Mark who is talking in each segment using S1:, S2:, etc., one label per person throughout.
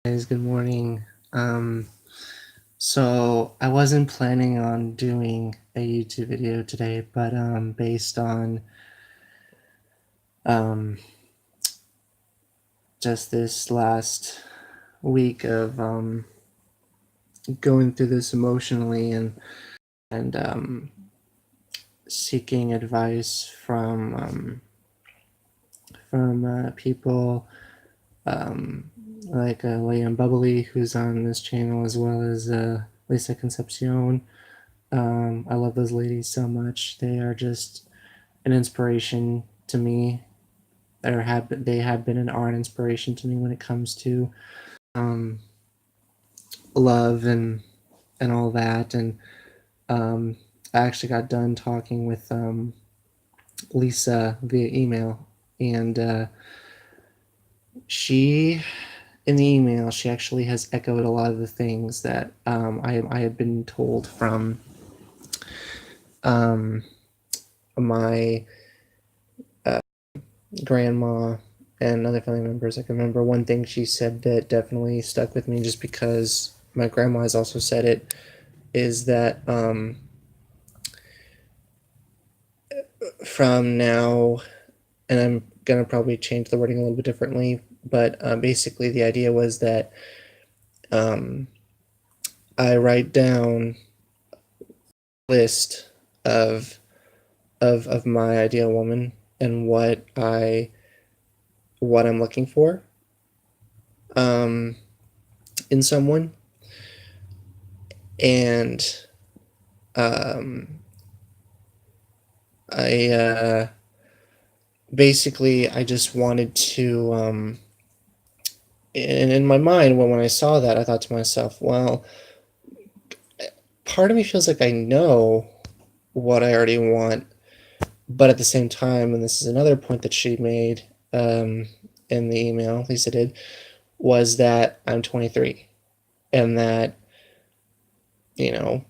S1: Guys, good morning. Um, so I wasn't planning on doing a YouTube video today, but based on um, just this last week of going through this emotionally and seeking advice from people like Liam Bubbly, who's on this channel, as well as Lisa Concepcion. I love those ladies so much. They are just an inspiration to me, or they have been and are an inspiration to me when it comes to um, love and all that. And um, I actually got done talking with Lisa via email, and she in the email she actually has echoed a lot of the things that I had been told from um, my grandma and other family members. I can remember one thing she said that definitely stuck with me, just because my grandma has also said it, is that from now, and I'm gonna probably change the wording a little bit differently, but basically the idea was that um, I write down a list of of my ideal woman and what I'm looking for um, in someone, and um, I basically I just wanted to and in my mind, when I saw that, I thought to myself, well, part of me feels like I know what I already want, but at the same time, and this is another point that she made in the email, Lisa did, was that I'm 23 and that, you know,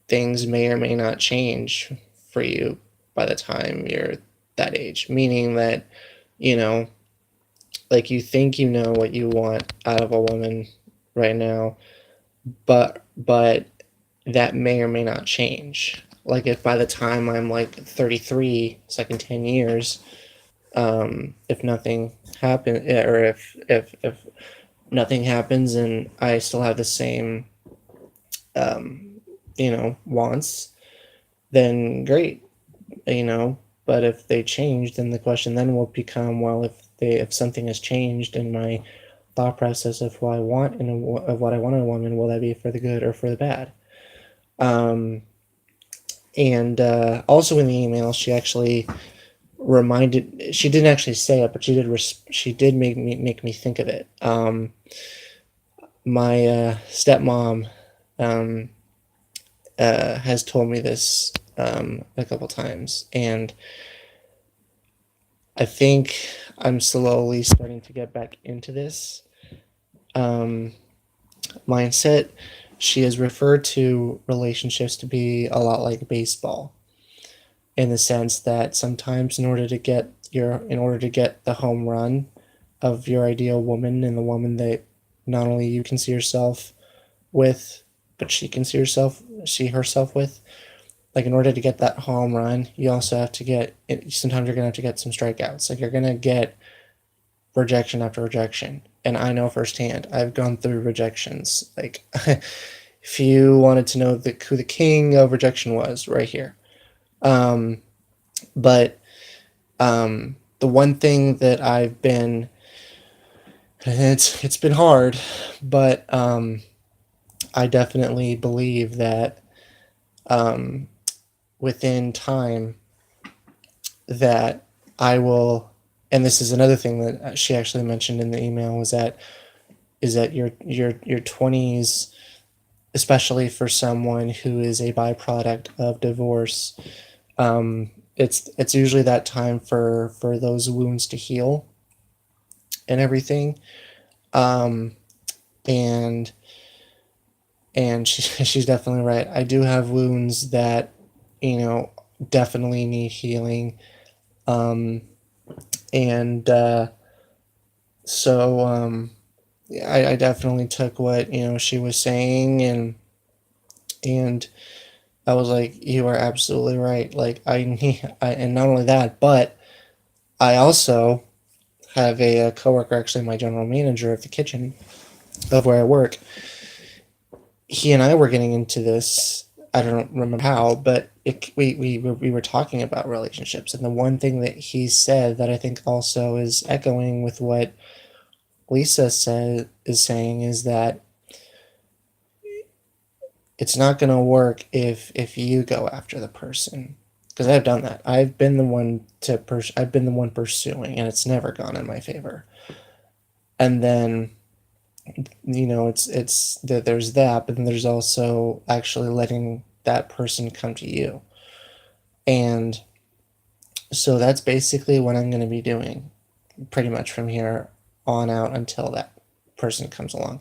S1: things may or may not change for you by the time you're that age, meaning that, you know, like, you think you know what you want out of a woman right now, but that may or may not change. Like, if by the time I'm like 33, it's like in 10 years, if nothing happens, or if nothing happens and I still have the same wants, then great, you know. But if they change, then the question then will become, well, if something has changed in my thought process of what I want and of what I want in a woman, will that be for the good or for the bad? And also in the email, she actually reminded, she didn't actually say it, but she did make me think of it. My stepmom um, has told me this a couple times, and I think I'm slowly starting to get back into this mindset. She has referred to relationships to be a lot like baseball, in the sense that sometimes in order to get the home run of your ideal woman, and the woman that not only you can see yourself with, but she herself with, like, in order to get that home run, you also have to get, sometimes you're gonna have to get some strikeouts. Like, you're gonna get rejection after rejection, and I know firsthand. I've gone through rejections. Like, if you wanted to know who the king of rejection was, right here. But the one thing that I've been, it's been hard, but I definitely believe that within time that I will, and this is another thing that she actually mentioned in the email, was that your 20s, especially for someone who is a byproduct of divorce, it's usually that time for those wounds to heal and everything. And she's definitely right. I do have wounds that, you know, definitely need healing. And so I definitely took what, she was saying, and I was like, you are absolutely right. Like, and not only that, but I also have a coworker, actually my general manager of the kitchen of where I work. He and I were getting into this. I don't remember how, but we were talking about relationships, and the one thing that he said that I think also is echoing with what Lisa said is saying is that it's not going to work if you go after the person, because I've done that. I've been the one pursuing, and it's never gone in my favor. And then it's that there's that, but then there's also actually letting that person come to you. And so that's basically what I'm going to be doing pretty much from here on out until that person comes along.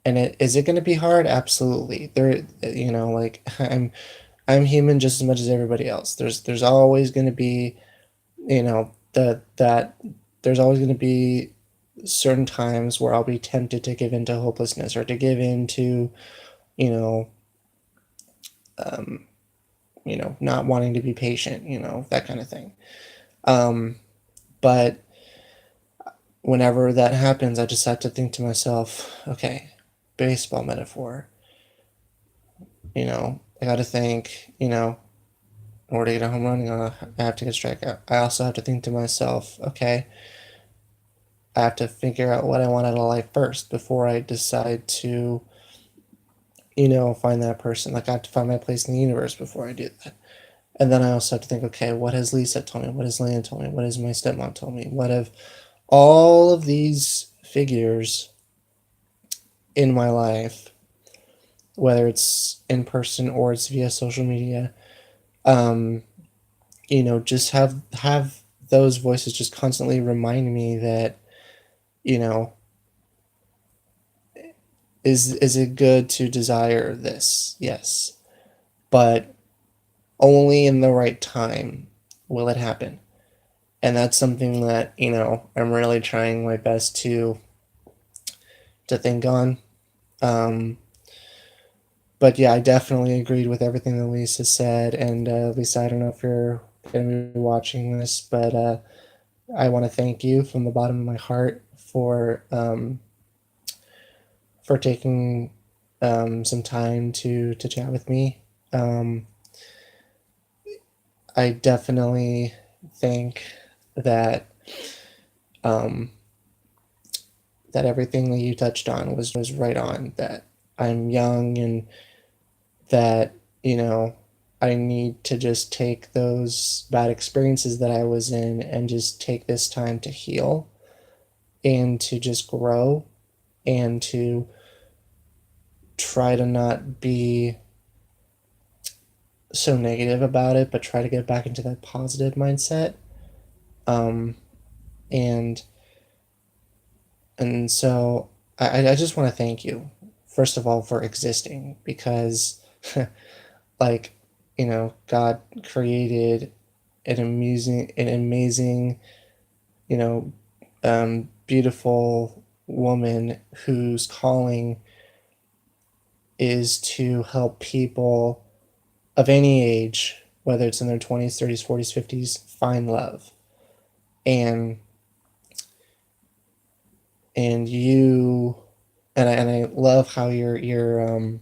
S1: And is it going to be hard? Absolutely. Like, I'm human just as much as everybody else. There's always going to be, that there's always going to be certain times where I'll be tempted to give into hopelessness, or to give into, you know, um, not wanting to be patient, that kind of thing. But whenever that happens, I just have to think to myself, okay, baseball metaphor, I got to think, in order to get a home run, I have to get a strikeout. I also have to think to myself, okay, I have to figure out what I want out of life first before I decide to, find that person. Like, I have to find my place in the universe before I do that. And then I also have to think, okay, what has Lisa told me? What has Lana told me? What has my stepmom told me? What have all of these figures in my life, whether it's in person or it's via social media, um, just have those voices just constantly remind me that, you know, is it good to desire this? Yes, but only in the right time will it happen. And that's something that, I'm really trying my best to think on. Um, but yeah, I definitely agreed with everything that Lisa said. And Lisa, I don't know if you're going to be watching this, but I want to thank you from the bottom of my heart for taking some time to chat with me. Um, I definitely think that um, that everything that you touched on was right on. That I'm young, and that I need to just take those bad experiences that I was in and just take this time to heal and to just grow and to try to not be so negative about it, but try to get back into that positive mindset. Um, and so I just want to thank you, first of all, for existing, because like, God created an amazing, you know, beautiful woman whose calling is to help people of any age, whether it's in their 20s, 30s, 40s, 50s, find love. And you and I love how I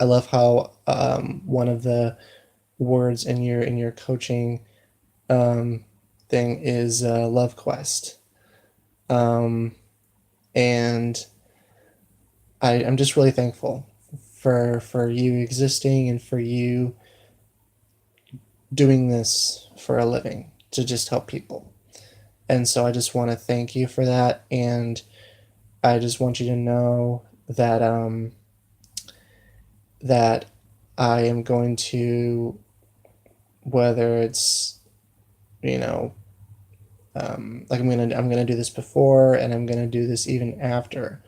S1: love how one of the words in your coaching um, thing is love quest. Um, and I'm just really thankful for you existing and for you doing this for a living to just help people. And so I just want to thank you for that. And I just want you to know that that I am going to, whether it's, you know like, I'm gonna do this before, and I'm gonna do this even after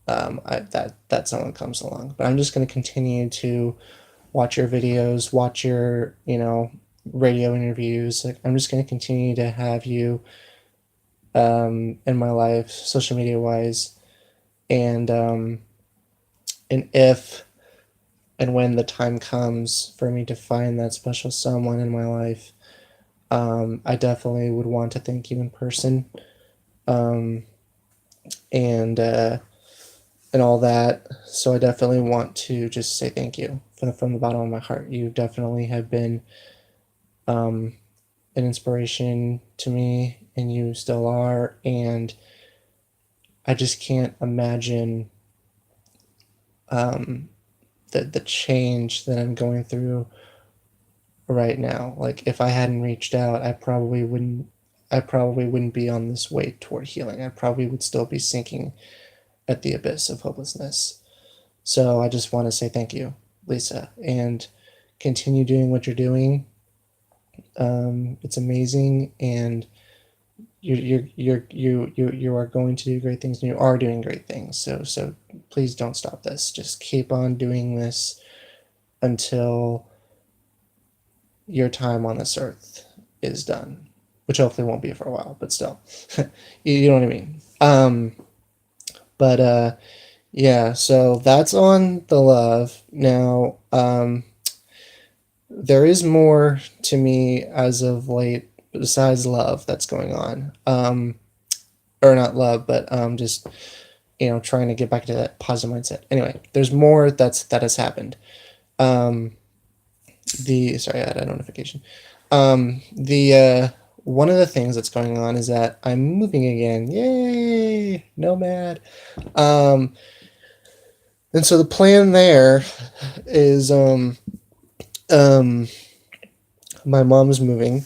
S1: that someone comes along. But I'm just gonna continue to watch your videos, watch your radio interviews. Like, I'm just gonna continue to have you in my life, social media wise, And and if and when the time comes for me to find that special someone in my life, I definitely would want to thank you in person. Um, and and all that. So I definitely want to just say thank you from the bottom of my heart. You definitely have been um, an inspiration to me, and you still are. And I just can't imagine um, the change that I'm going through right now. Like if I hadn't reached out, I probably wouldn't be on this way toward healing. I probably would still be sinking at the abyss of hopelessness. So I just want to say thank you, Lisa, and continue doing what you're doing. It's amazing, and you are going to do great things, and you are doing great things. So please don't stop this. Just keep on doing this until your time on this earth is done, which hopefully won't be for a while, but still, you know what I mean. But yeah, so that's on the love. Now, there is more to me as of late besides love that's going on. Or not love, but just trying to get back to that positive mindset. Anyway, there's more that has happened. Um, the sorry, I had a notification. The One of the things that's going on is that I'm moving again. Yay, nomad. Um, and so the plan there is um my mom's moving,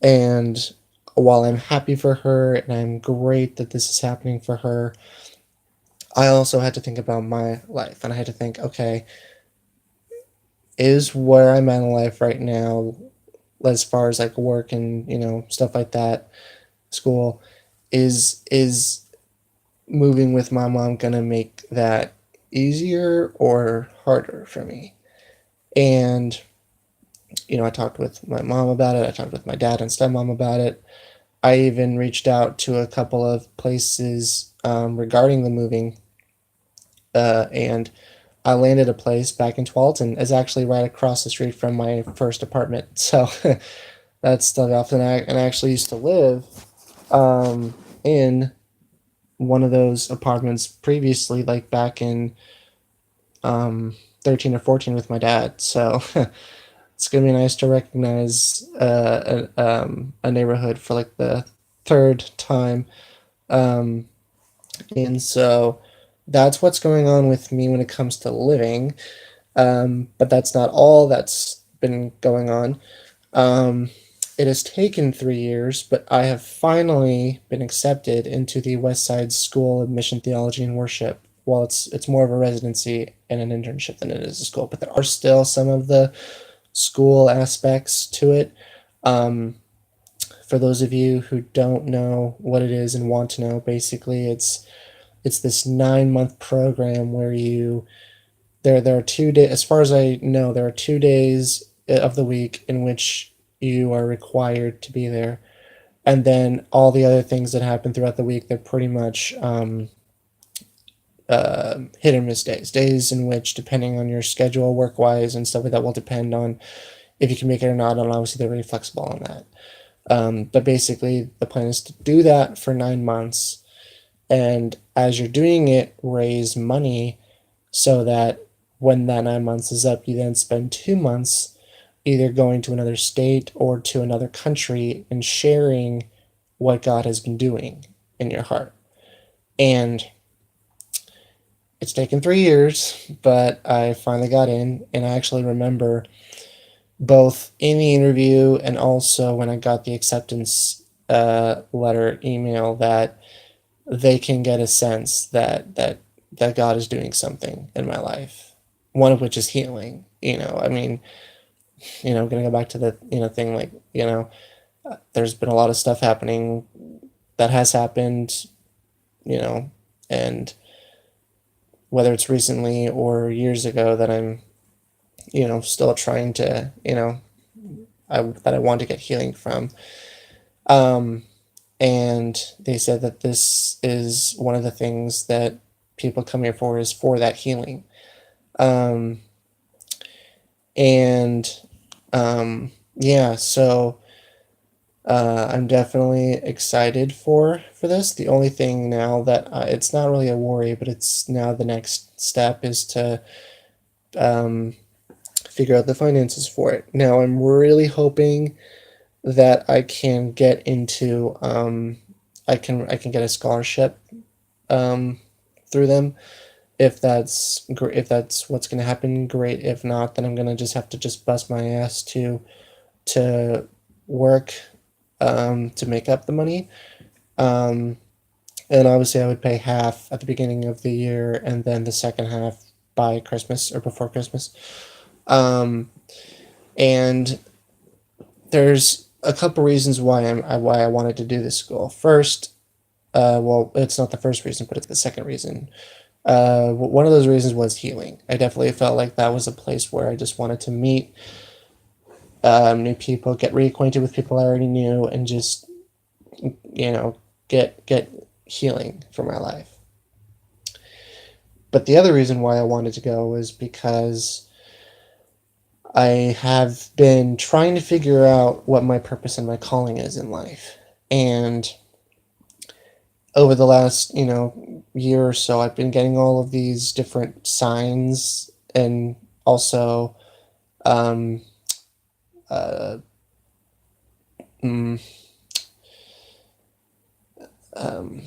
S1: and while I'm happy for her and I'm great that this is happening for her, I also had to think about my life, and I had to think, okay, is where I'm at in life right now, as far as like work and stuff like that, school, is moving with my mom gonna make that easier or harder for me? And I talked with my mom about it. I talked with my dad and stepmom about it. I even reached out to a couple of places regarding the moving, and I landed a place back in Tualatin. It's actually right across the street from my first apartment. So that's still off. And I actually used to live in one of those apartments previously, like back in um, 13 or 14 with my dad. So it's going to be nice to recognize a neighborhood for like the third time. Um, and so that's what's going on with me when it comes to living. But that's not all that's been going on. Um, it has taken 3 years, but I have finally been accepted into the West Side School of Mission Theology and Worship. Well, it's more of a residency and an internship than it is a school, but there are still some of the school aspects to it. Um, for those of you who don't know what it is and want to know, basically it's this 9 month program where there are 2 days, as far as I know, there are 2 days of the week in which you are required to be there, and then all the other things that happen throughout the week, they're pretty much hit or miss days in which, depending on your schedule, work wise and stuff like that, will depend on if you can make it or not. And obviously, they're very flexible on that. But basically, the plan is to do that for 9 months, and as you're doing it, raise money so that when that 9 months is up, you then spend 2 months either going to another state or to another country and sharing what God has been doing in your heart. And it's taken 3 years, but I finally got in, and I actually remember both in the interview and also when I got the acceptance letter email that they can get a sense that God is doing something in my life. One of which is healing. I mean, gonna go back to the thing, like, there's been a lot of stuff happening that has happened, you know, and whether it's recently or years ago that I'm, still trying to, that I want to get healing from. Um, and they said that this is one of the things that people come here for, is for that healing. Um, and yeah, so I'm definitely excited for this. The only thing now that it's not really a worry, but it's now the next step is to um, figure out the finances for it. Now I'm really hoping that I can get into I can get a scholarship um, through them. If that's what's going to happen, great. If not, then I'm going to just have to just bust my ass to work to make up the money. Um, and obviously, I would pay half at the beginning of the year, and then the second half by Christmas or before Christmas. Um, and there's a couple reasons why I wanted to do this school. First, well, it's not the first reason, but it's the second reason. One of those reasons was healing. I definitely felt like that was a place where I just wanted to meet new people, get reacquainted with people I already knew, and just get healing for my life. But the other reason why I wanted to go was because I have been trying to figure out what my purpose and my calling is in life. And over the last, year or so, I've been getting all of these different signs, and also um, uh, mm, um,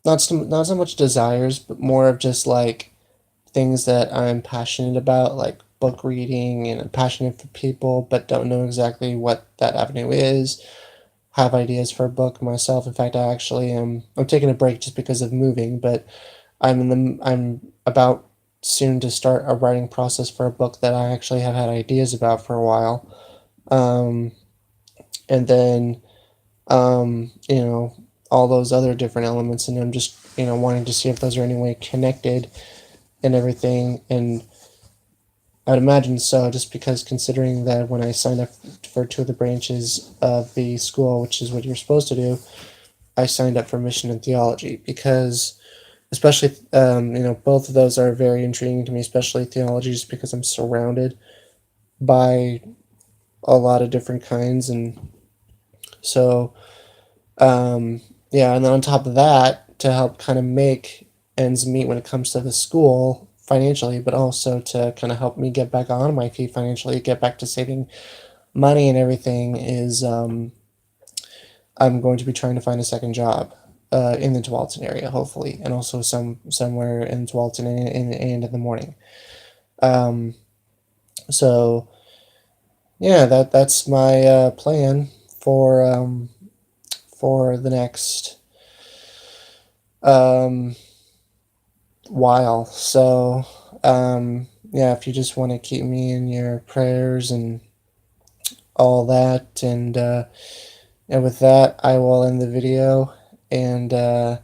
S1: not so much desires, but more of just like things that I'm passionate about, like book reading, and I'm passionate for people, but don't know exactly what that avenue is. Have ideas for a book myself. In fact, I actually am. I'm taking a break just because of moving, but I'm about soon to start a writing process for a book that I actually have had ideas about for a while. Um, and then all those other different elements, and I'm just wanting to see if those are any way connected and everything. And I'd imagine so, just because considering that when I signed up for two of the branches of the school, which is what you're supposed to do, I signed up for mission and theology because, especially, both of those are very intriguing to me, especially theology, just because I'm surrounded by a lot of different kinds. And so, yeah, and then on top of that, to help kind of make ends meet when it comes to the school financially, but also to kind of help me get back on my feet financially, get back to saving money and everything, is I'm going to be trying to find a second job in the Tualatin area, hopefully, and also somewhere in Tualatin and in the morning. Um, so yeah, that's my plan for the next um, while. So yeah, if you just want to keep me in your prayers and all that, and with that, I will end the video. And it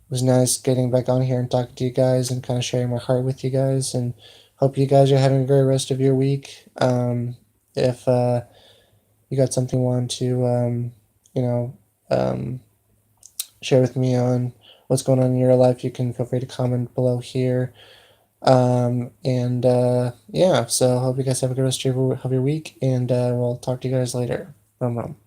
S1: was nice getting back on here and talking to you guys and kind of sharing my heart with you guys. And hope you guys are having a great rest of your week. If you got something you want to, you know, um, share with me on what's going on in your life, you can feel free to comment below here. And yeah, so hope you guys have a good rest of your week, and we'll talk to you guys later. Rum rum.